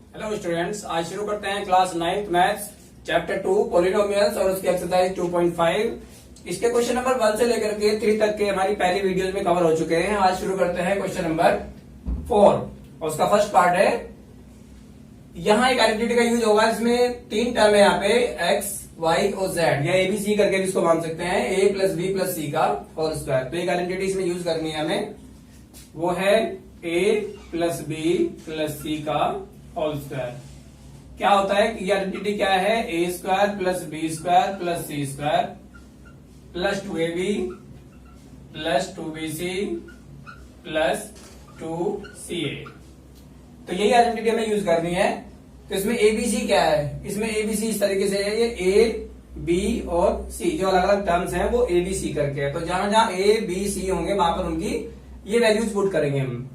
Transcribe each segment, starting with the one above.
Hello students, आज शुरू करते हैं class 9th maths chapter 2 polynomials और उसकी एक्सरसाइज 2.5। इसके क्वेश्चन नंबर 1 से लेकर के 3 तक के हमारी पहली वीडियोस में कवर हो चुके हैं। आज शुरू करते हैं क्वेश्चन नंबर 4 और उसका फर्स्ट पार्ट है। यहाँ एक आइडेंटिटी का यूज होगा। इसमें 3 टर्म है यहाँ पे x, y और z या ABC करके भी इसको मान सकते हैं, a plus b plus c का होल स्क्वायर। तो एक आइडेंटिटी इसमें यूज करनी है हमें, वो है a plus b plus c का होल स्क्वायर। क्या होता है कि ये आइडेंटिटी क्या है, A square plus B square plus C square plus 2ab plus 2bc plus 2ca। तो यही आइडेंटिटी हमें यूज करनी है। तो इसमें एबीसी क्या है, इसमें एबीसी इस तरीके से है, ये ए बी और सी जो अलग अलग टर्म्स हैं वो एबीसी करके है। तो जहां जहां ए बी सी होंगे वहां पर उनकी ये वैल्यूज पुट करेंगे हम।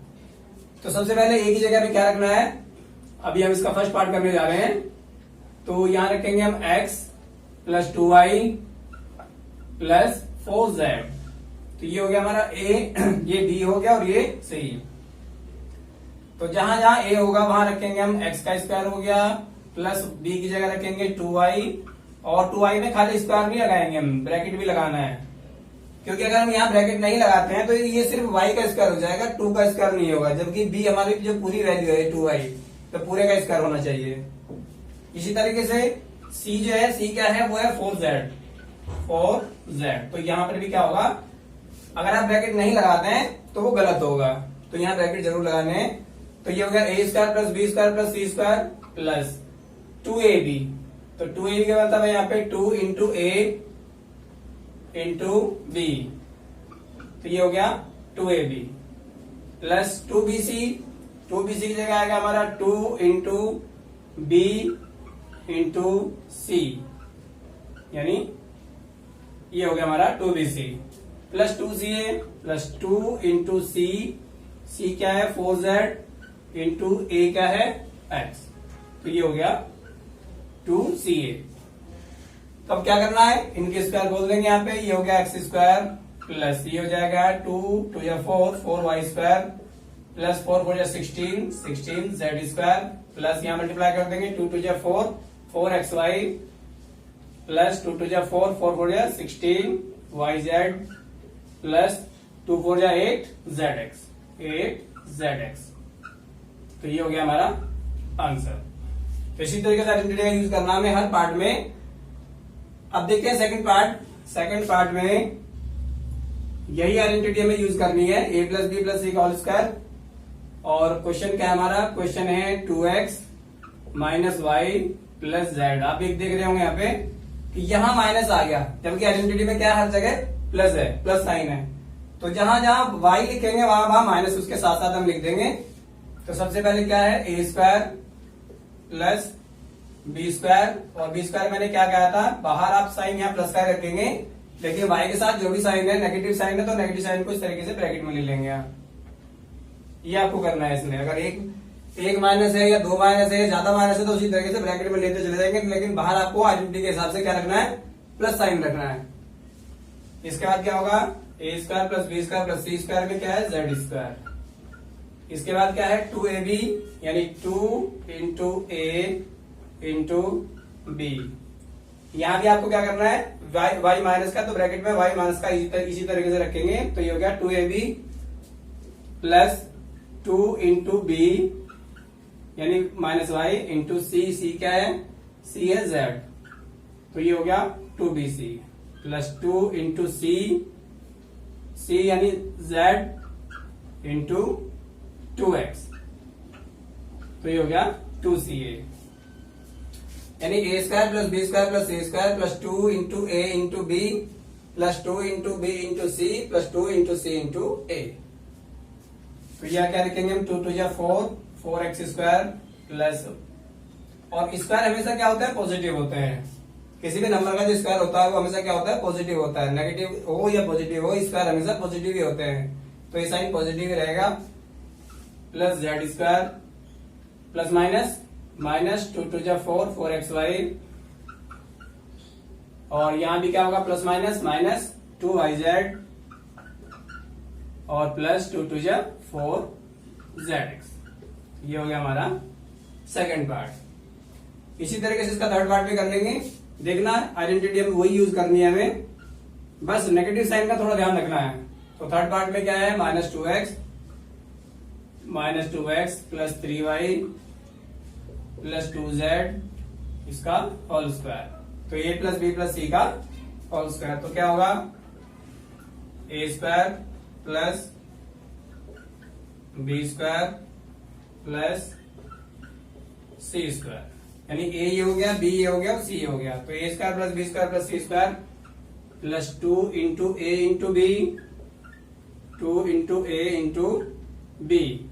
तो सबसे पहले ए की जगह पे क्या रखना है, अभी हम इसका फर्स्ट पार्ट करने जा रहे हैं। तो यहां रखेंगे हम x plus 2y plus 4z। तो ये हो गया हमारा a, ये b हो गया और ये c। तो जहां जहां a होगा वहां रखेंगे हम x का स्क्वायर हो गया, प्लस b की जगह रखेंगे 2y, और 2y में खाली स्क्वायर नहीं लगाएंगे हम, ब्रैकेट भी लगाना है। क्योंकि अगर हम यहाँ ब्रैकेट नहीं लगाते हैं तो ये सिर्फ y का स्क्वायर हो जाएगा, 2 का स्क्वायर नहीं होगा। जबकि b हमारी जो पूरी वैल्यू है 2y, तो पूरे का स्क्वायर होना चाहिए। इसी तरीके से c जो है, c क्या है, वो है 4z। तो यहां पर भी क्या होगा, अगर आप ब्रैकेट नहीं लगाते हैं तो वो गलत होगा, तो यहाँ ब्रैकेट जरूर लगाने हैं। तो ये हो गया a square plus B square plus C square plus 2ab। तो 2ab का मतलब है यहाँ पे 2 इंटू a इंटू b, तो ये हो गया 2ab प्लस 2bc की जगह आएगा हमारा 2 इंटू बी इंटू सी, यानी ये हो गया हमारा 2bc plus 2ca plus 2 into सी क्या है 4z इंटू a क्या है x। तो ये हो गया 2ca। तो अब क्या करना है, इनके स्क्वायर बोल देंगे यहाँ पे। ये हो गया x स्क्वायर प्लस ये हो जाएगा 2 2 या 4y स्क्वायर प्लस 4 4 या 16 z स्क्वायर प्लस यहाँ मल्टीप्लाई कर देंगे 2 2 या 4xy प्लस 2 2 या 4 4 या 16yz प्लस 2 4 या 8zx। तो ये हो गया हमारा आंसर। तो इसी तरीके से आइडेंटिटी का यूज करना हमें हर पार्ट में। अब देखते हैं सेकंड पार्ट में यही आइडेंटिटी हमें यूज करनी है, a plus b plus c का होल स्क्वायर। और क्वेश्चन क्या है हमारा, क्वेश्चन है 2x minus Y plus Z. आप एक देख रहे होंगे यहाँ पे कि यहाँ माइनस आ गया, जबकि आइडेंटिटी में क्या है, हर जगह प्लस है, प्लस साइन है। तो जहां जहां y लिखेंगे वहां वहां माइनस उसके साथ साथ हम लिख देंगे। तो सबसे पहले क्या है, a square plus B square, और बी स्क्वायर मैंने क्या कहा था, बाहर आप साइन यहाँ प्लस का रखेंगे, लेकिन y के साथ जो भी साइन है, नेगेटिव साइन है, तो नेगेटिव साइन को इस तरीके से ब्रैकेट में ले लेंगे आप। ये आपको करना है इसमें। अगर एक माइनस है या 2 माइनस है, ज्यादा माइनस है, तो उसी तरीके से ब्रैकेट में लेते चले जाएंगे, लेकिन बाहर आपको आइडेंटिटी के हिसाब से क्या रखना है, प्लस साइन रखना है। इसके बाद क्या होगा, A square plus B square plus C square में क्या है, जेड स्क्वायर। इसके बाद क्या है 2ab यानी 2 इंटू ए इंटू बी। यहां भी आपको क्या करना है, y माइनस का, तो ब्रैकेट में y माइनस का इसी तरीके से रखेंगे। तो ये हो गया 2ab प्लस 2 इंटू बी यानी माइनस y इंटू सी क्या है, c है z। तो ये हो गया 2bc प्लस 2 इंटू सी यानी z इंटू 2x। तो ये हो गया 2ca, यानी a square plus B square plus C square plus 2 into A into B plus 2 into B into C plus 2 into C into A. तो यह क्या लिखेंगे हम, 2 2 या 4x स्क्वायर प्लस, और स्क्वायर हमेशा क्या होता है, पॉजिटिव होते हैं। किसी भी नंबर का जो स्क्वायर होता है वो हमेशा क्या होता है, पॉजिटिव होता है। नेगेटिव हो या पॉजिटिव हो, स्क्वायर हमेशा पॉजिटिव ही होते हैं। तो ये साइन पॉजिटिव ही रहेगा। Plus Z square plus minus 2 2 या 4xy, और यहां भी क्या होगा, प्लस माइनस 2yz और प्लस 2 2 4zx। ये हो गया हमारा सेकंड पार्ट। इसी तरीके से इसका थर्ड पार्ट भी कर लेंगे। देखना आइडेंटिटी हमें वही यूज करनी है, हमें बस नेगेटिव साइन का थोड़ा ध्यान रखना है। तो थर्ड पार्ट में क्या है, -2x plus 3y plus 2z इसका होल स्क्वायर। तो a plus b plus c का होल स्क्वायर। तो क्या होगा, a square plus B square plus C square, यानी a ये हो गया, b ये हो गया और c ये हो गया। तो a square plus B square plus C square plus 2 into A into B, 2 into A into B,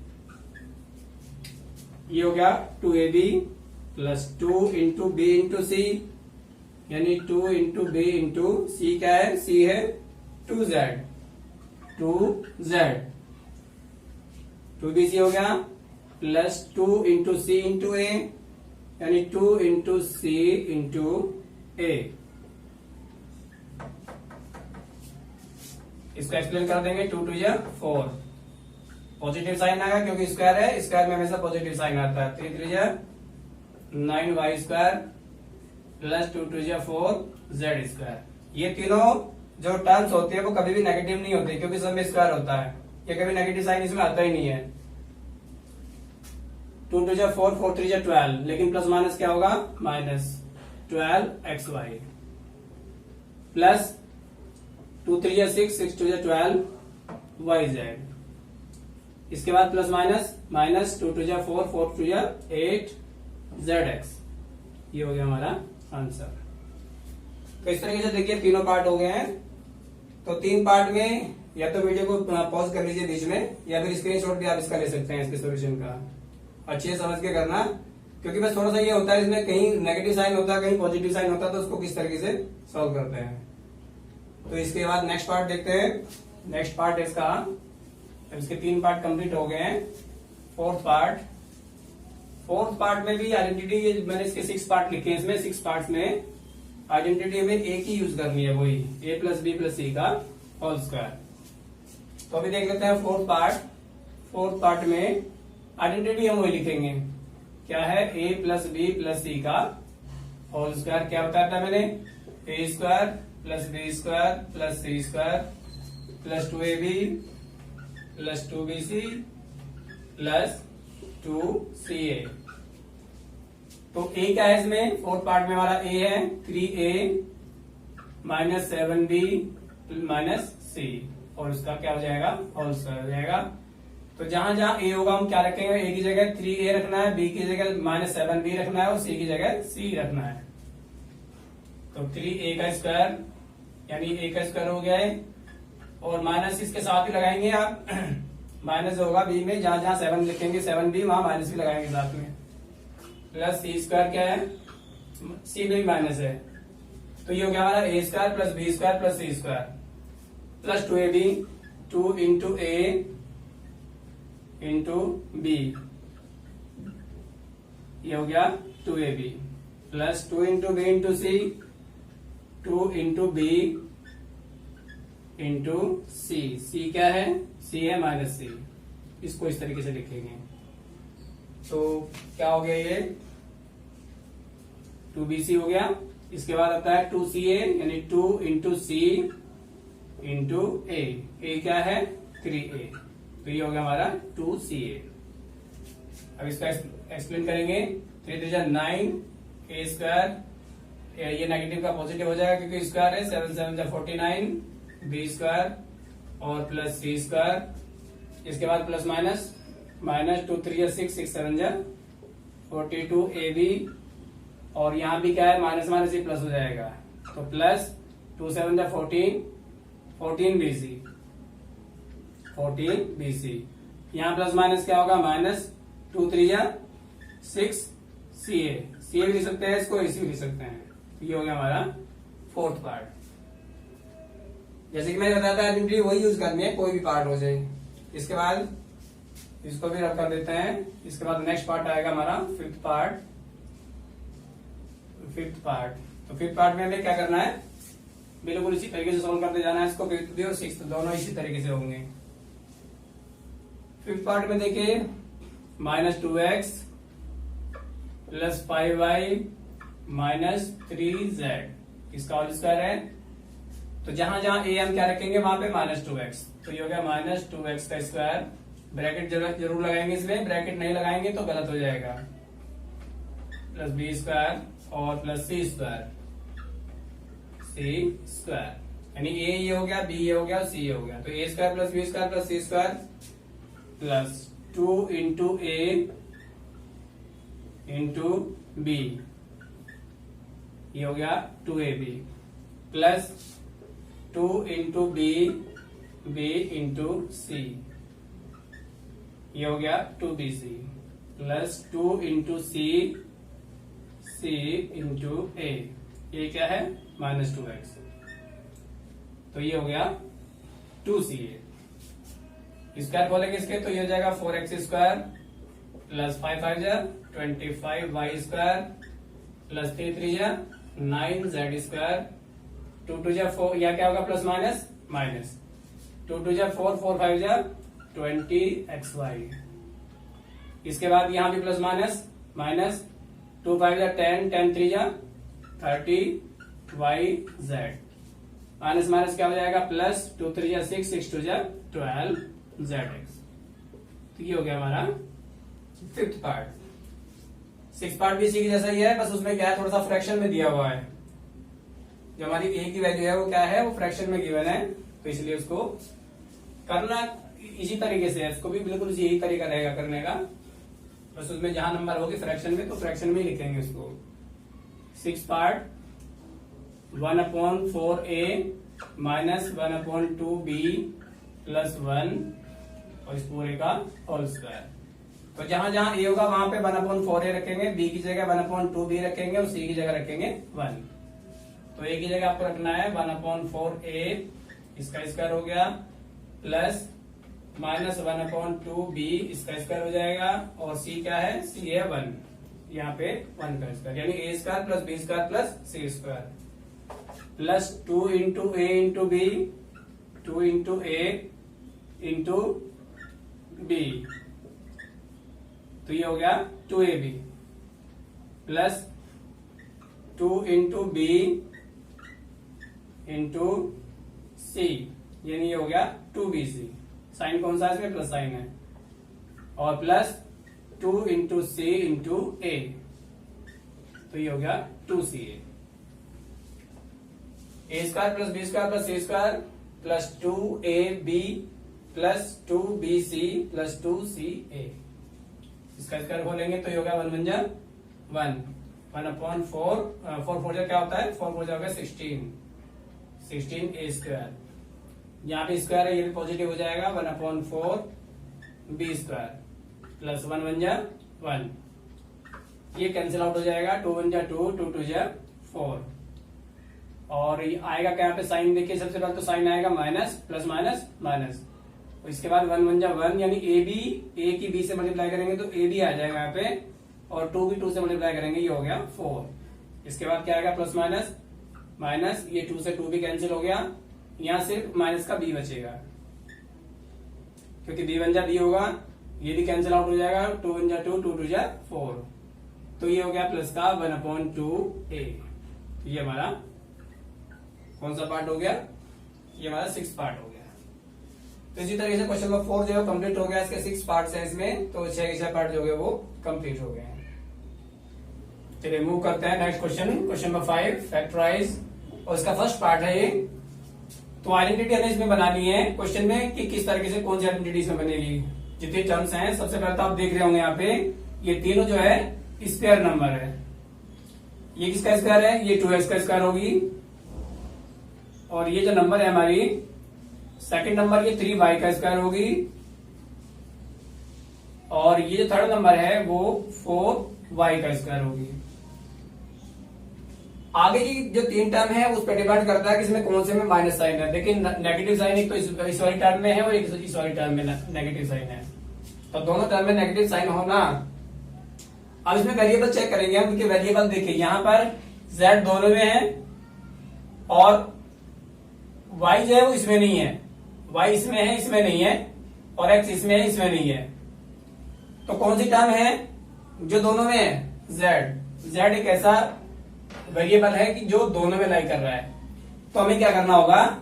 ये हो गया 2ab plus 2 into B into C, यानी 2 इंटू बी इंटू सी। क्या है, सी है 2z, 2bc हो गया प्लस 2 इंटू सी इंटू ए, यानी 2 इंटू सी इंटू ए। इसको एक्सप्लेन कर देंगे। 2 2 या 4 पॉजिटिव साइन आएगा क्योंकि स्क्वायर है, स्क्वायर में हमेशा पॉजिटिव साइन आता है। 3 3 या 9y स्क्वायर प्लस 2 2 या 4z स्क्वायर। ये तीनों जो टर्म्स होती है वो कभी भी नेगेटिव नहीं होती क्योंकि सब में स्क्वायर होता है। ये कभी नेगेटिव साइन इसमें आता ही नहीं है। 2 2 या 4, 4 3 या 12, लेकिन प्लस माइनस क्या होगा, -12xy प्लस 2 3 या 6, 6 2 या 12yz। इसके बाद प्लस माइनस -2 2 या 4, 4 2 या 8zx। ये हो गया हमारा आंसर। तो इस तरीके से देखिए तीनों पार्ट हो गए हैं। तो 3 पार्ट में या तो वीडियो को पॉज कर लीजिए बीच में, या फिर स्क्रीनशॉट भी आप इसका ले सकते हैं, इसके सॉल्यूशन का। अच्छे से समझ के करना, क्योंकि बस थोड़ा सा ये होता है इसमें कहीं नेगेटिव साइन होता है कहीं पॉजिटिव साइन होता है, तो उसको किस तरीके से सॉल्व करते हैं। तो इसके बाद नेक्स्ट पार्ट देखते हैं। नेक्स्ट पार्ट इसका, इसके 3 पार्ट कंप्लीट हो गए हैं। फोर्थ पार्ट में भी आइडेंटिटी, मैंने इसके 6 पार्ट लिखे हैं। इसमें 6 पार्ट में आइडेंटिटी हमें एक ही यूज करनी है, वही a plus b plus c का होल स्क्वायर। तो अभी देख लेते हैं फोर्थ पार्ट में आइडेंटिटी हम वही लिखेंगे। क्या है, a plus b plus c का होल स्क्वायर। क्या बताया था मैंने, a square plus B square plus C square plus 2ab plus 2bc plus 2ca। तो a क्या है इसमें, फोर्थ पार्ट में हमारा a है 3a minus 7b minus c, और उसका क्या हो जाएगा, होल स्क्वायर हो जाएगा। तो जहां जहां a होगा हम क्या रखेंगे, a की जगह 3a रखना है, b की जगह -7b रखना है और c की जगह c रखना है। तो 3a का स्क्वायर यानी a का स्क्वायर हो गया है, और माइनस इसके साथ ही लगाएंगे आप। माइनस होगा b में, जहां जहां 7 लिखेंगे 7b, वहां माइनस भी लगाएंगे साथ में। प्लस सी स्क्वायर क्या है, सी में भी माइनस है, तो ये हो गया हमारा a square plus B square plus C square plus 2ab, 2 into A into B, ये हो गया 2ab plus 2 into B into C, 2 into B into C. C क्या है, सी है -c। इसको इस तरीके से लिखेंगे। तो क्या हो गया, ये 2bc हो गया। इसके बाद आता है 2ca, यानी 2 इंटू सी इंटू ए। ए क्या है, 3a। तो ये हो गया हमारा 2ca। अब इसका एक्सप्लेन करेंगे। 3 3 जा 9, a स्क्वायर, ये नेगेटिव का पॉजिटिव हो जाएगा क्योंकि स्क्वायर है। 7 7 जा 49, बी स्क्वायर और प्लस सी स्क्वायर। इसके बाद प्लस माइनस 2 3 6, 6 7 जा 42ab, और यहाँ भी क्या है, माइनस माइनस ही प्लस हो जाएगा। तो प्लस 2 7 जा 14bc। यहाँ प्लस माइनस क्या होगा, -2 3 जा 6 ca भी लिख सकते हैं, इसको इसी भी लिख सकते हैं। तो ये हो गया हमारा फोर्थ पार्ट। जैसे कि मैंने बताया था आइडेंटिटी वही यूज करनी है, कोई भी पार्ट हो जाए। इसके बाद इसको भी रख कर देते हैं। इसके बाद नेक्स्ट पार्ट आएगा हमारा फिफ्थ पार्ट। तो फिफ्थ पार्ट में हमें क्या करना है, बिल्कुल इसी तरीके से सॉल्व करते जाना है इसको। फिफ्थ भी और सिक्स्थ दोनों इसी तरीके से होंगे। फिफ्थ पार्ट में देखिए -2x plus 5y minus 3z इसका होल स्क्वायर है। तो जहां जहां a हम क्या रखेंगे वहां पे माइनस 2x, तो ये हो गया माइनस 2x का स्क्वायर। ब्रैकेट जरूर लगाएंगे इसमें, ब्रैकेट नहीं लगाएंगे तो गलत हो जाएगा। प्लस बी स्क्वायर और प्लस सी स्क्वायर, यानी ए ये हो गया, बी ये हो गया, सी ये हो गया। तो A square plus B square plus C square plus 2 into A into B, ये हो गया 2ab plus 2 into B into C, ये हो गया 2bc plus 2 into C into A, ये क्या है माइनस 2x, तो ये हो गया 2ca। स्क्वायर बोलेंगे इसके तो ये हो जाएगा 4x स्क्वायर प्लस 5 5 जा 25y स्क्वायर प्लस 3 3 जा 9z स्क्वायर, 2 2 जा 4, या क्या होगा प्लस माइनस माइनस 2 2 जा 4 4 5 जा 20xy। इसके बाद यहां भी प्लस माइनस माइनस 2 5 जा 10 10 3 जा 30yz, माइनस माइनस क्या हो जाएगा प्लस 2 3 जा 6 6 2 जा 12zx। तो ये हो गया हमारा फिफ्थ पार्ट। सिक्स पार्ट भी इसी की जैसा ही है, बस उसमें क्या है थोड़ा सा फ्रैक्शन में दिया हुआ है। जो हमारी ए की वैल्यू है वो क्या है, वो फ्रैक्शन में गिवन है, तो इसलिए उसको करना इसी तरीके से है। इसको भी बिल्कुल यही तरीका रहेगा करने का, बस उसमें जहां नंबर होगी फ्रैक्शन में तो फ्रैक्शन में ही लिखेंगे उसको। Six part 1/4a minus 1/2b plus 1 और इस पूरे का होल स्क्वायर। तो जहां जहां ए होगा वहां पे 1/4a रखेंगे, बी की जगह 1/2b रखेंगे और सी की जगह रखेंगे 1। तो ए की जगह आपको रखना है 1/4a, इसका स्क्वायर हो गया प्लस माइनस 1/2b इसका स्क्वायर हो जाएगा, और सी क्या है, सी है 1, यहाँ पे 1 का स्क्वायर, यानी A square plus B square plus C square plus 2 into A into B 2 into A into B, तो ये हो गया 2ab plus 2 into B into C, यानी ये हो गया 2bc। साइन कौन सा है इसमें, प्लस साइन है, और plus 2 into C into A, तो ये हो गया 2ca। A square plus B square plus C square plus 2ab plus 2bc plus 2ca, इसका स्क्वायर खोलेंगे तो ये होगा 1 1 जा 1 1/4 4 4 जा क्या होता है 4 4 जा होगा 16 a स्क्वायर, यहाँ पे स्क्वायर है ये भी पॉजिटिव हो जाएगा 1/4b स्क्वायर प्लस 1 1 जा 1, ये कैंसिल आउट हो जाएगा 2 1 जा 2 2 2 जा 4, और ये आएगा क्या यहाँ पे साइन देखिए, सबसे पहले तो साइन आएगा माइनस प्लस माइनस माइनस, और इसके बाद 1 1 जा 1, यानी ए की बी से मल्टीप्लाई करेंगे तो ए बी आ जाएगा यहाँ पे, और 2 की 2 से मल्टीप्लाई करेंगे ये हो गया 4। इसके बाद क्या आएगा प्लस माइनस माइनस, ये 2 से 2 भी कैंसिल हो गया, यहाँ सिर्फ माइनस का बी बचेगा, क्योंकि बी 1 जा बी होगा, ये भी कैंसिल आउट हो जाएगा 2 1 जा 2 2 2 जा 4, तो ये हो गया प्लस का 1/2a। ये हमारा कौन सा पार्ट हो गया, ये हमारा 6 पार्ट हो गया। तो इसी तरीके से क्वेश्चन नंबर 4 जो है कंप्लीट हो गया, इसके 6 पार्ट्स हैं इसमें, तो 6 के 6 पार्ट जो है वो कंप्लीट हो गए हैं। चलिए मूव करते हैं next question, question number 5 factorise, और इसका फर्स्ट पार्ट है ये। तो आइडेंटिटी हमें इसमें बनानी है क्वेश्चन में कि किस तरीके से कौन सी आइडेंटिटी इसमें बनेगी। जितने टर्म्स हैं सबसे पहले तो आप देख रहे होंगे यहाँ पे ये तीनों जो है स्क्वायर नंबर है। ये किसका स्क्वायर है, ये 2x का स्क्वायर होगी, और ये जो नंबर है हमारी सेकंड नंबर ये 3y का स्क्वायर होगी, और ये जो थर्ड नंबर है वो 4y का स्क्वायर होगी। आगे की जो 3 टर्म है उस पर डिपेंड करता है कि इसमें कौन से में माइनस साइन है। देखिए नेगेटिव साइन एक तो इस वाली टर्म में है और एक इस वाली टर्म में नेगेटिव साइन है, तो दोनों टर्म में नेगेटिव साइन होना। अब इसमें वेरिएबल चेक करेंगे हम, क्योंकि वेरिएबल देखिए यहाँ पर z दोनों में है और y जो है वो इसमें नहीं है, y इसमें है इसमें नहीं है, और x इसमें है इसमें नहीं है। तो कौन सी टर्म है जो दोनों में है, जेड एक ऐसा वेरिएबल है कि जो दोनों में लाई कर रहा है। तो हमें क्या करना होगा,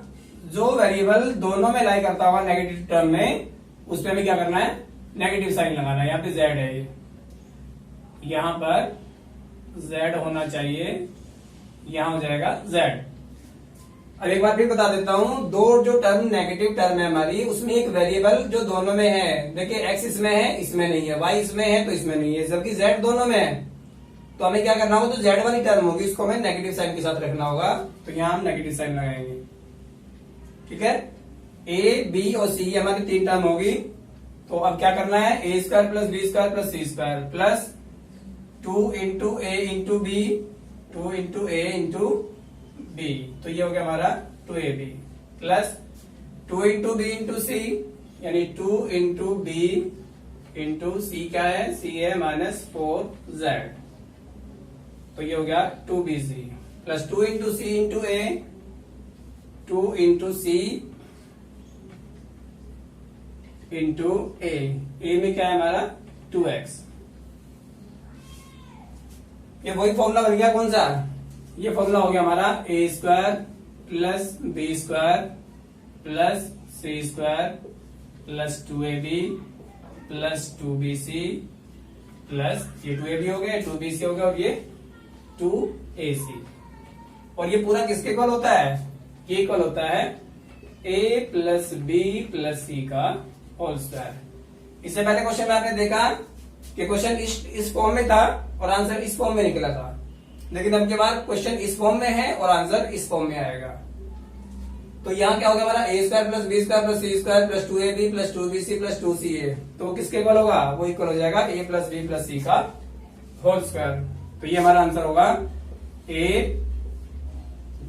जो वेरिएबल दोनों में लाई करता होगा नेगेटिव टर्म में, उस पर हमें क्या करना है, नेगेटिव साइन लगाना है। यहाँ पे जेड है, यहां पर जेड होना चाहिए, यहां हो जाएगा जेड। अब एक बार फिर बता देता हूं, दो जो टर्म नेगेटिव टर्म है हमारी, उसमें एक वेरिएबल जो दोनों में है, देखिए एक्स इसमें है, इसमें नहीं है, वाई इसमें है तो इसमें नहीं है, जबकि जेड दोनों में है। तो हमें क्या करना होगा, जो जेड वाली टर्म होगी उसको हमें नेगेटिव साइन के साथ रखना होगा। तो यहां हम नेगेटिव साइन लगाएंगे, ठीक है। ए बी और सी हमारी तीन टर्म होगी। तो अब क्या करना है, A square plus B square plus C square plus 2 into A into B, 2 into A into B, तो ये हो गया हमारा 2ab plus 2 into B into C, यानी 2 इंटू बी इंटू सी क्या है, सी है -4z, तो ये हो गया 2bc plus 2 into C into ए, 2 इंटू सी इंटू ए में क्या है हमारा 2x। ये वही फॉर्मूला बन गया, कौन सा, ये फॉर्मूला हो गया हमारा A square plus B square plus C square plus 2ab plus 2bc plus ये 2ab हो गया, 2bc हो गया और ये 2ac। और ये पूरा किसके इक्वल होता है, ये इक्वल होता है a plus b plus c का होल स्क्वायर। इससे पहले क्वेश्चन में आपने देखा कि क्वेश्चन इस फॉर्म में था और आंसर इस फॉर्म में निकला था, लेकिन अब के बाद क्वेश्चन इस फॉर्म में है और आंसर इस फॉर्म में आएगा। तो यहाँ क्या होगा हमारा A square plus B square plus C square plus 2ab plus 2bc plus 2ca, तो किसके इक्वल होगा, वो इक्वल हो जाएगा a plus b plus c का होल स्क्वायर। तो ये हमारा आंसर होगा a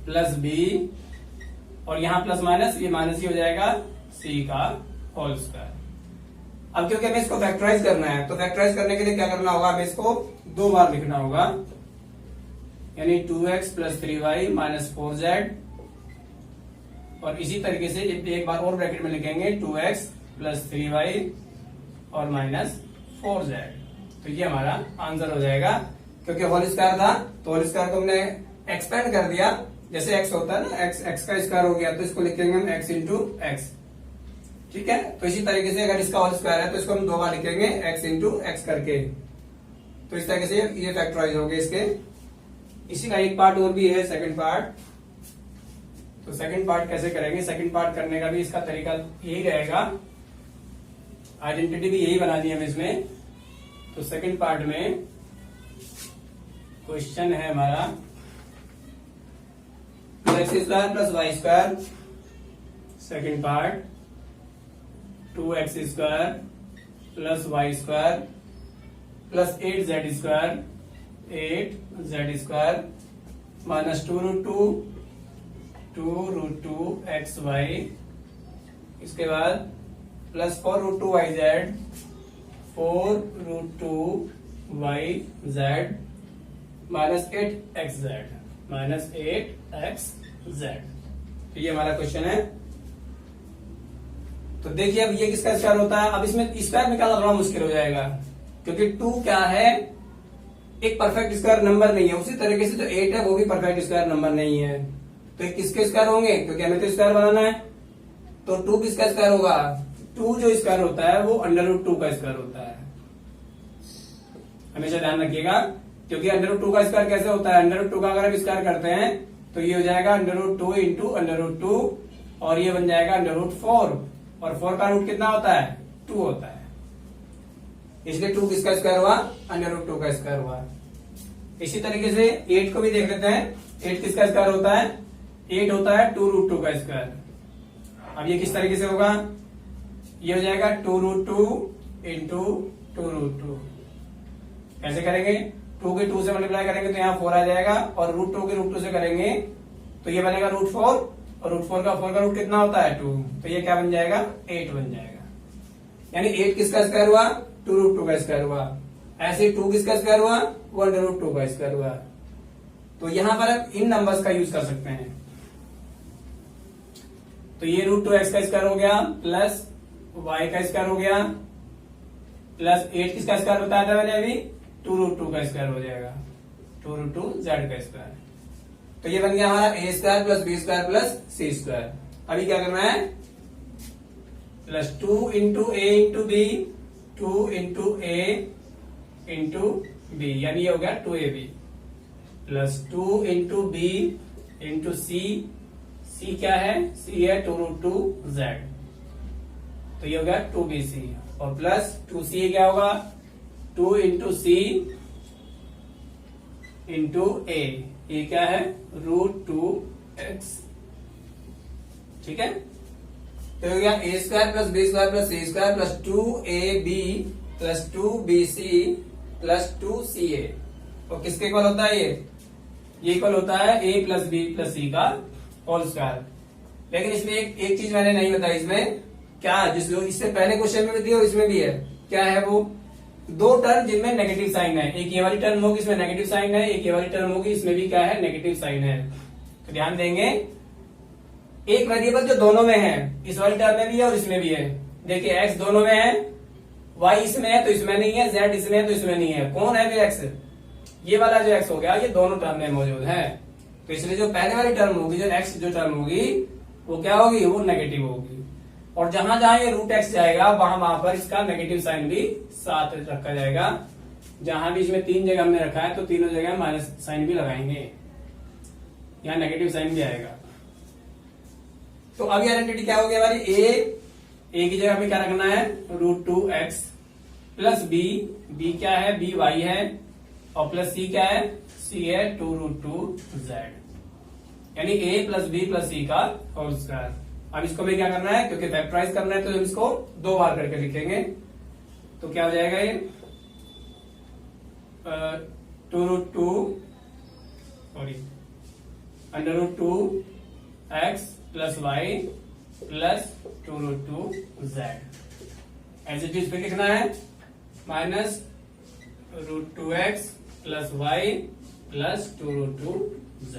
प्लस बी, और यहाँ प्लस माइनस, ये माइनस ही हो जाएगा c का होल स्क्वायर। अब क्योंकि हमें इसको फैक्टराइज करना है, तो फैक्टराइज करने के लिए क्या करना होगा, हमें इसको दो बार लिखना होगा, यानी 2x plus 3y minus 4z, और इसी तरीके से एक बार और ब्रैकेट में लिखेंगे 2x प्लस 3y और माइनस 4z। तो ये हमारा आंसर हो जाएगा, क्योंकि होल स्क्वायर था तो होल स्क्वायर को हमने एक्सपेंड कर दिया, जैसे x होता है ना, x का स्क्वायर हो गया तो इसको लिखेंगे हम x इंटू एक्स, ठीक है। तो इसी तरीके से अगर इसका होल स्क्वायर है तो इसको हम दो बार लिखेंगे x इंटू एक्स करके। तो इस तरीके से ये फैक्टराइज हो गए इसके। इसी का एक पार्ट और भी है, सेकंड पार्ट। तो सेकंड पार्ट कैसे करेंगे, सेकंड पार्ट करने का भी इसका तरीका यही रहेगा, आइडेंटिटी भी यही बना दी है इसमें। तो सेकंड पार्ट में क्वेश्चन है हमारा x square plus y square, second part 2x square plus y square plus 8z square, 8z square minus 2√2 xy, इसके बाद plus 4√2 yz, 4√2 yz minus 8xz, minus 8xz। तो ये हमारा क्वेश्चन है। तो देखिए अब ये किसका स्क्वायर होता है, अब इसमें स्क्वायर निकालना थोड़ा मुश्किल हो जाएगा, क्योंकि 2 क्या है, एक परफेक्ट स्क्वायर नंबर नहीं है, उसी तरीके से जो 8 है वो भी परफेक्ट स्क्वायर नंबर नहीं है। तो ये किसके स्क्वायर होंगे, क्योंकि हमें तो स्क्वायर बनाना है। तो 2 किसका स्क्वायर होगा, 2 जो स्क्वायर होता है वो √2 का स्क्वायर होता है, हमेशा ध्यान रखिएगा। क्योंकि √2 का स्क्वायर कैसे होता है, √2 का अगर हम स्क्वायर करते हैं तो ये हो जाएगा √2 इंटू √2, और ये बन जाएगा √4, और 4 का रूट कितना होता है, 2 होता है, इसलिए 2 किसका स्क्वायर हुआ, √2 का स्क्वायर हुआ। इसी तरीके से 8 को भी देख लेते हैं, 8 किसका स्क्वायर होता है, 8 होता है 2√2 का स्क्वायर। अब ये किस तरीके से होगा, ये हो जाएगा 2√2 इंटू 2√2। कैसे करेंगे, 2 के 2 से मल्टीप्लाई करेंगे तो यहाँ 4 आ जाएगा, और √2 के √2 से करेंगे तो ये बनेगा √4, और √4 का रूट कितना होता है, 2, तो ये क्या बन जाएगा, 8 बन जाएगा। यानी 8 किसका स्क्वायर हुआ, 2√2 का स्क्वायर हुआ। ऐसे ही 2 किसका स्क्वायर हुआ, 1√2 का स्क्वायर हुआ। तो यहां पर आप इन नंबर्स का यूज कर सकते हैं। तो ये √2x का स्क्वायर हो गया प्लस y का स्क्वायर हो गया प्लस 8 किसका स्क्वायर बताया था मैंने अभी, 2√2 का स्क्वायर हो जाएगा, 2√2 z का स्क्वायर। तो ये बन गया हमारा A square plus B square plus C square. अभी क्या करना है, plus 2 into A into B, 2 into A into B, यानी ये हो गया 2ab, plus 2 into B into C, C क्या है, सी है 2√2z, तो ये हो गया 2bc, और प्लस 2c क्या होगा, 2 इंटू सी इंटू ए, ये क्या है √2x, ठीक है। तो हो गया A square plus B square plus C square plus 2ab plus 2bc plus 2ca, और किसके इक्वल होता है ये इक्वल होता है a plus b plus c का होल स्क्वायर। लेकिन इसमें एक चीज मैंने नहीं बताई, इसमें क्या, जिसको इससे पहले क्वेश्चन में भी थी और इसमें भी है, क्या है वो, दो टर्म जिनमें नेगेटिव साइन है, एक ये वाली टर्म होगी इसमें नेगेटिव साइन है, एक ये वाली टर्म होगी इसमें भी क्या है, नेगेटिव साइन है। तो ध्यान देंगे, एक वेरिएबल जो दोनों में है, इस वाली टर्म में भी है और इसमें भी है। देखिए x दोनों में है, y इसमें है तो इसमें नहीं है, z इसमें है तो इसमें नहीं है। कौन है फिर x, ये वाला जो x हो गया, ये दोनों टर्म में मौजूद है। तो इसलिए जो पहले वाली टर्म होगी, जो x जो टर्म होगी वो क्या होगी, वो नेगेटिव होगी, और जहां जहां ये √x जाएगा वहां पर इसका नेगेटिव साइन भी साथ रखा जाएगा। जहां भी इसमें 3 जगह हमने रखा है तो तीनों जगह माइनस साइन भी लगाएंगे, यहाँ नेगेटिव साइन भी आएगा। तो अभी आइडेंटिटी क्या हो गया हमारी, ए की जगह पे क्या रखना है, √2x प्लस बी क्या है, बी y है, और प्लस सी क्या है, सी है 2√2z, यानी a plus b plus c का होल स्क्वायर। अब इसको भी क्या करना है, क्योंकि फैक्टराइज करना है तो हम इसको 2 बार करके लिखेंगे। तो क्या हो जाएगा ये 2√2x plus y plus 2√2z, ऐसे चीज पे लिखना है, minus √2x plus y plus 2√2z।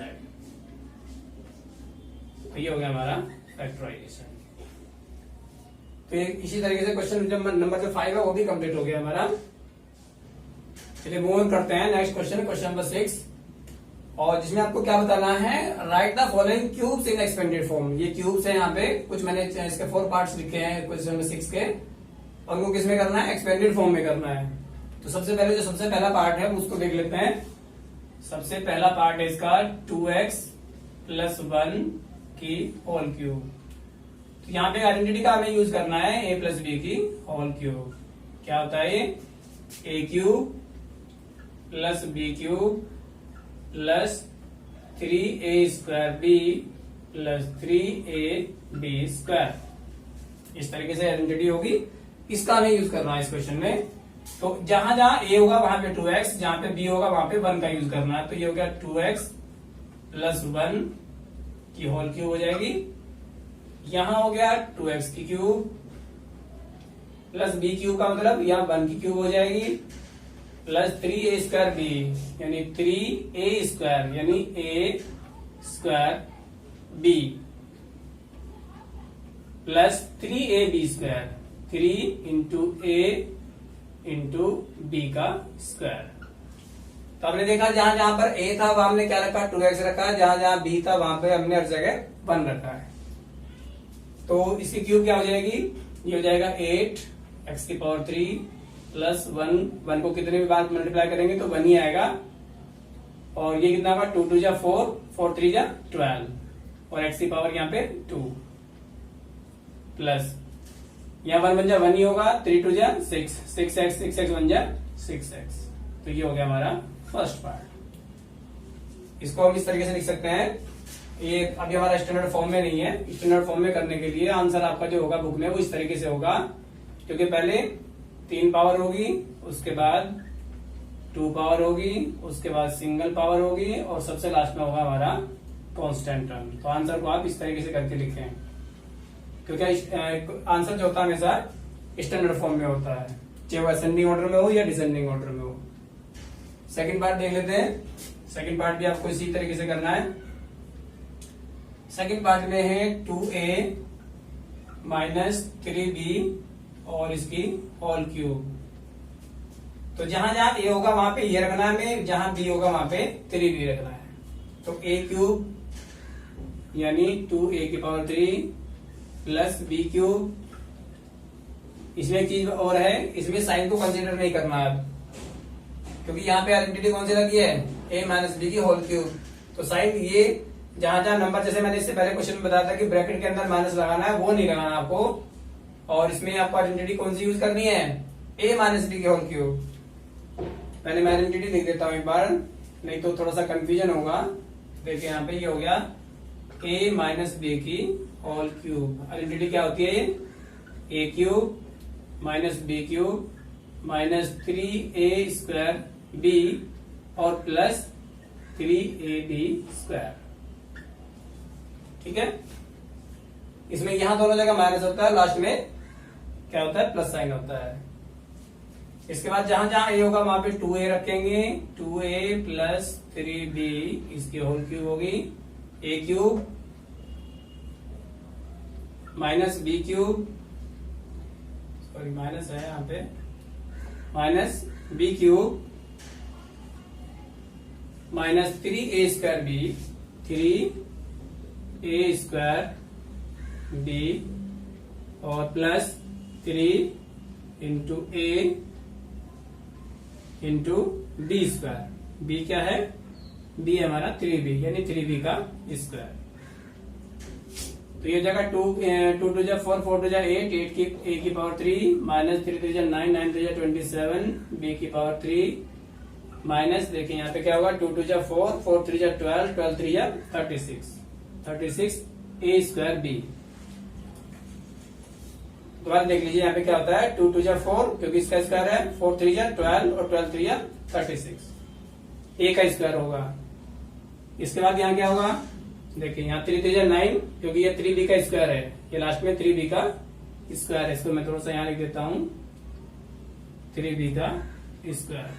तो ये हो गया हमारा फैक्टराइजेशन। तो इसी तरीके से क्वेश्चन नंबर जो 5 है वो भी कंप्लीट हो गया हमारा। चलिए मूव ऑन करते हैं नेक्स्ट क्वेश्चन, क्वेश्चन नंबर 6, और जिसमें आपको क्या बताना है, right the following cubes in expanded form. ये क्यूब्स हैं यहाँ पे, कुछ मैंने इसके 4 पार्ट्स लिखे हैं क्वेश्चन नंबर 6 के, और उनको किसमें करना है, एक्सपेंडेड फॉर्म में करना है। तो सबसे पहला पार्ट है उसको देख लेते हैं। सबसे पहला पार्ट है इसका 2x प्लस 1 की होल क्यूब। तो यहाँ पे आइडेंटिटी का हमें यूज करना है a प्लस बी की होल क्यूब। क्या होता है ये, a cube plus B cube plus 3a square b plus 3ab square, इस तरीके से आइडेंटिटी होगी, इसका हमें यूज करना है इस क्वेश्चन में। तो जहां जहां a होगा वहां पे 2x, जहां पे b होगा वहां पे 1 का यूज करना है। तो ये हो गया 2x प्लस 1 की होल क्यूब हो जाएगी, यहां हो गया 2x की क्यूब प्लस b क्यूब का मतलब यहां 1 की क्यूब हो जाएगी, प्लस 3a स्क्वायर b यानी 3a स्क्वायर यानी a square b plus 3ab square, 3 into a into b का स्क्वायर। तो हमने देखा जहां जहां पर a था वहां हमने क्या रखा, 2x रखा है, जहां जहां b था वहां पे हमने हर जगह 1 रखा है। तो इसकी क्यूब क्या हो जाएगी, ये हो जाएगा 8 x की पावर 3 प्लस 1 को कितने भी बार मल्टीप्लाई करेंगे तो 1 ही आएगा, और ये कितना होगा 2 2 जा 4, 4 3 जा 12, और x की पावर यहाँ पे 2 प्लस यहाँ 1 1 जा 1 ही होगा, 3 2 जा 6, 6x 6x 1 जा 6x। तो ये हो गया हमारा फर्स्ट पार्ट। इसको हम इस तरीके से लिख सकते हैं, ये अभी हमारा स्टैंडर्ड फॉर्म में नहीं है, स्टैंडर्ड फॉर्म में करने के लिए आंसर आपका जो होगा बुक में वो इस तरीके से होगा, क्योंकि पहले 3 पावर होगी, उसके बाद 2 पावर होगी, उसके बाद सिंगल पावर होगी, और सबसे लास्ट में होगा हमारा कांस्टेंट टर्म। तो आंसर को आप इस तरीके से करके लिखें, क्योंकि आंसर जो होता है हमेशा स्टैंडर्ड फॉर्म में होता है, चाहे वो असेंडिंग ऑर्डर में हो या डिसेंडिंग ऑर्डर में हो। सेकंड पार्ट देख लेते हैं, सेकंड पार्ट भी आपको इसी तरीके से करना है। सेकंड पार्ट में है 2a माइनस 3b और इसकी होल क्यूब। तो जहां जहां ए होगा वहां पे ये रखना है हमें, जहां बी होगा वहां पे 3b रखना है। तो a क्यूब यानी 2a की पावर 3 प्लस b क्यूब। इसमें एक चीज और है, इसमें साइन को कंसीडर नहीं करना है क्योंकि यहाँ पे आइडेंटिटी कौन सी लगी है, a माइनस बी की होल क्यूब। तो साइन ये जहां जहां नंबर, जैसे मैंने इससे पहले क्वेश्चन में बताया था कि ब्रैकेट के अंदर माइनस लगाना है, वो नहीं लगाना आपको। और इसमें आपको आइडेंटिटी कौन सी यूज करनी है, a माइनस बी की होल क्यूब। पहले मैं आइडेंटिटी लिख देता हूं एक बार, नहीं तो थोड़ा सा कंफ्यूजन होगा। देखिए यहाँ पे ये हो गया a माइनस बी की होल क्यूब। आइडेंटिटी क्या होती है, ये a cube minus B cube minus 3a square b और प्लस 3ab स्क्वायर। ठीक है, इसमें यहां दोनों जगह माइनस होता है, लास्ट में क्या होता है, प्लस साइन होता है। इसके बाद जहां जहां a होगा वहां पे 2a रखेंगे, 2a प्लस 3b इसकी होल क्यूब होगी, a cube minus B cube, sorry minus है यहाँ पे, minus B cube minus 3a square B, 3a square B और plus 3 into a into B square. B क्या है, बी हमारा 3b यानी 3b का स्क्वायर। तो ये जगह 2 टू जा 4, 4 टू जा 8, 8 की a की पावर 3 माइनस 3 टू जा 9, 9 टू जा 27 b की पावर 3 माइनस, देखिए यहाँ पे क्या होगा 2 टू जा 4, 4 3 जा 12, 12 3 जा 36, 36 a स्क्वायर b। दोबारा देख लीजिए यहाँ पे क्या होता है, 2 टू जा 4 क्योंकि इसका स्क्वायर है, 4 3 जा 12 और 12 3 जा 36, a का स्क्वायर होगा। इसके बाद यहाँ क्या होगा, देखिए यहाँ 3 3 जा 9 क्योंकि ये 3b का स्क्वायर है, ये लास्ट में 3b का स्क्वायर है। इसको मैं थोड़ा सा यहाँ लिख देता हूँ, 3b का स्क्वायर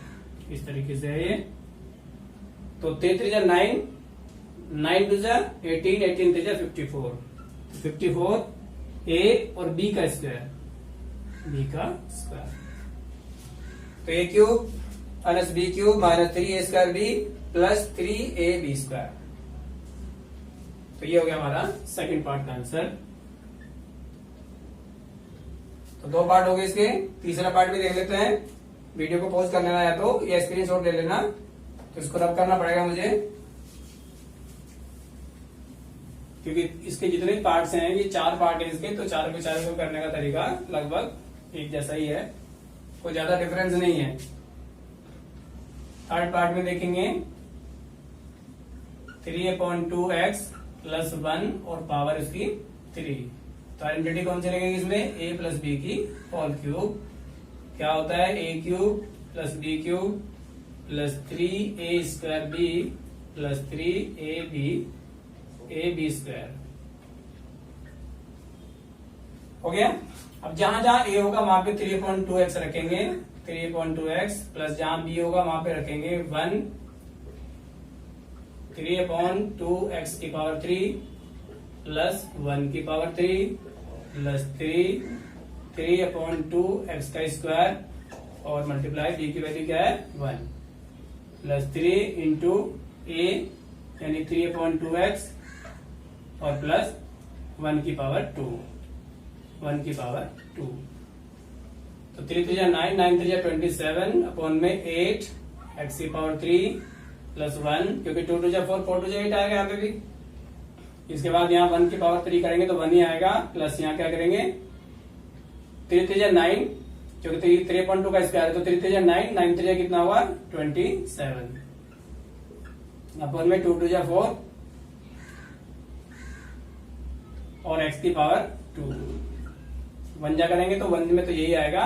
इस तरीके से है ये। तो 3 3 जा 9, 9 टू जा 18, 18 3 जा 54, 54 a और b का स्क्वायर, b का स्क्वायर। तो a cube minus B cube minus 3a square b plus 3ab square. तो ये हो गया हमारा सेकंड पार्ट का आंसर। तो 2 पार्ट हो गए इसके, तीसरा पार्ट भी देख लेते हैं। वीडियो को पॉज कर लेना या तो या स्क्रीनशॉट ले लेना, तो इसको रब करना पड़ेगा मुझे क्योंकि इसके जितने पार्ट्स हैं, ये 4 पार्ट है इसके, तो चारों को करने का तरीका लगभग एक जैसा ही है, कोई ज्यादा डिफरेंस नहीं है। थर्ड पार्ट में देखेंगे 3/2x प्लस 1 और पावर इसकी 3। तो आइडेंटिटी कौन सी लगेगी इसमें, a प्लस बी की होल क्यूब। क्या होता है, a cube plus B cube plus 3a square b plus 3ab square. हो गया। अब जहां जहां a होगा वहां पे 3/2x रखेंगे, 3/2x प्लस जहां b होगा वहां पे रखेंगे 1, 3/2x की पावर 3 प्लस 1 की पावर 3 प्लस 3/2x का स्क्वायर और मल्टीप्लाई b की वैल्यू क्या है 1 प्लस 3 इंटू a यानी 3/2x और प्लस 1 की पावर 2, 1 की पावर 2। तो 3 3 9, 9 3 27 अपॉन में 8 x की पावर 3 प्लस 1 क्योंकि 2 2 4, 4 2 8 आएगा यहाँ पे भी। इसके बाद यहाँ 1 की पावर 3 करेंगे तो 1 ही आएगा, प्लस यहाँ क्या करेंगे 3 3 9 क्योंकि 3/2 का स्क्वायर है, तो 3 3 9, 9 3 कितना हुआ 27 अपॉन में 2 2 4 और x की पावर 2। 1 जा करेंगे तो 1 में तो यही आएगा,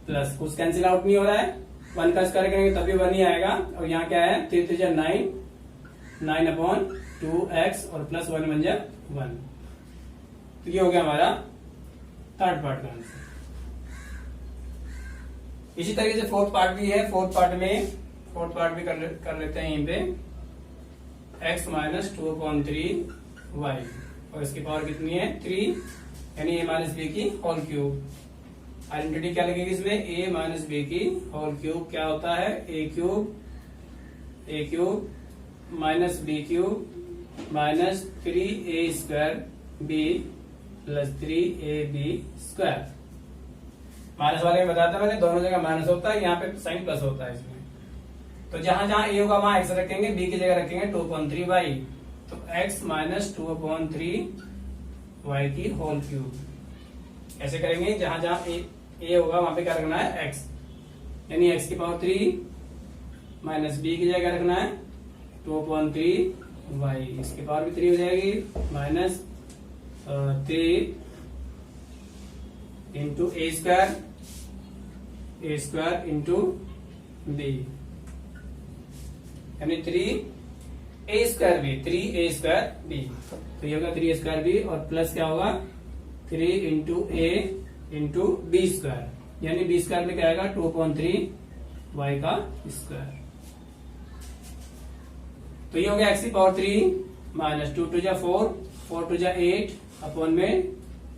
प्लस कुछ कैंसिल आउट नहीं हो रहा है, 1 का स्क्वायर करेंगे तभी 1 ही आएगा। और यहाँ क्या है 3 3 9, 9/2x और प्लस 1 बन जा 1। तो ये हो गया हमारा थर्ड पार्ट का आंसर। इसी तरीके से फोर्थ पार्ट भी है, फोर्थ पार्ट भी कर लेते हैं यहीं पे, x माइनस 2/3y और इसकी पावर कितनी है 3 यानी a माइनस बी की होल क्यूब। आइडेंटिटी क्या लगेगी इसमें, ए माइनस बी की होल क्यूब क्या होता है, A cube minus B cube minus 3a² B plus 3ab²। Minus वाले में बताया था मैंने, दोनों जगह माइनस होता है, यहाँ पे साइन प्लस होता है इसमें। तो जहां जहां ए होगा वहां एक्स रखेंगे, बी की जगह रखेंगे 2/3y, तो x माइनस 2/3y की होल क्यूब। ऐसे करेंगे, जहां जहां ए होगा वहां पे क्या रखना है, x, यानी x की पावर 3 माइनस बी की जगह रखना है 2/3y, इसकी पावर भी 3 हो जाएगी, माइनस 3 इंटू ए स्क्वायर इंटू बी, यानी 3a² बी, तो ये होगा 3a² बी और प्लस क्या होगा 3 इंटू ए इंटू b², यानी b² में क्या आएगा 2/3y का स्क्वायर। तो ये हो गया x की पावर 3 माइनस 2 2 4 4 2 8 अपॉन में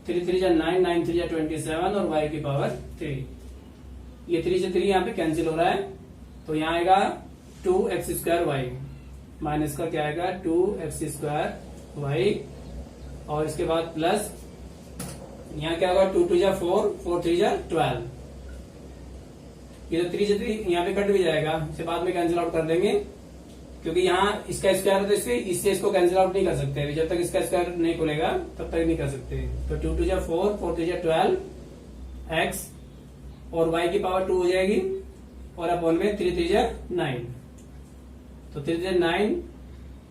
3 3 9 9 3 27 और y की पावर 3। ये 3 से 3 यहाँ पे कैंसिल हो रहा है, तो यहाँ आएगा 2x² माइनस का क्या आएगा 2x² और इसके बाद प्लस यहाँ क्या होगा 2 2 4 4 3 12। ये तो 3 से 3 यहाँ पे कट भी जाएगा, इसे बाद में कैंसिल आउट कर देंगे, क्योंकि यहाँ इसका स्क्वायर तो इससे इसको कैंसिल आउट नहीं कर सकते, जब तक इसका स्क्वायर नहीं खुलेगा तब तक नहीं कर सकते। तो 2 2 4 4 3 12 x और y की पावर 2 हो जाएगी और अपॉन में 3 3 9, तो 3 3 9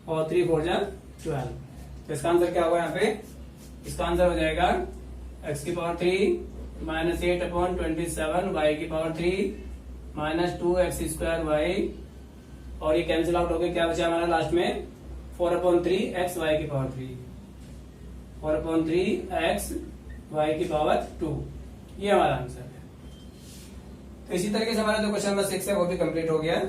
और 3 4 12। तो इसका आंसर क्या होगा यहाँ पे, इसका आंसर हो जाएगा x की पावर 3 माइनस 8/27 y की पावर 3 माइनस 2x² और ये कैंसिल आउट हो गया, क्या बचा हमारा लास्ट में 4/3 x y की पावर 3, 4/3 x y की पावर 2, ये हमारा आंसर है। तो इसी तरीके से हमारा जो क्वेश्चन नंबर 6 है वो भी कंप्लीट हो गया।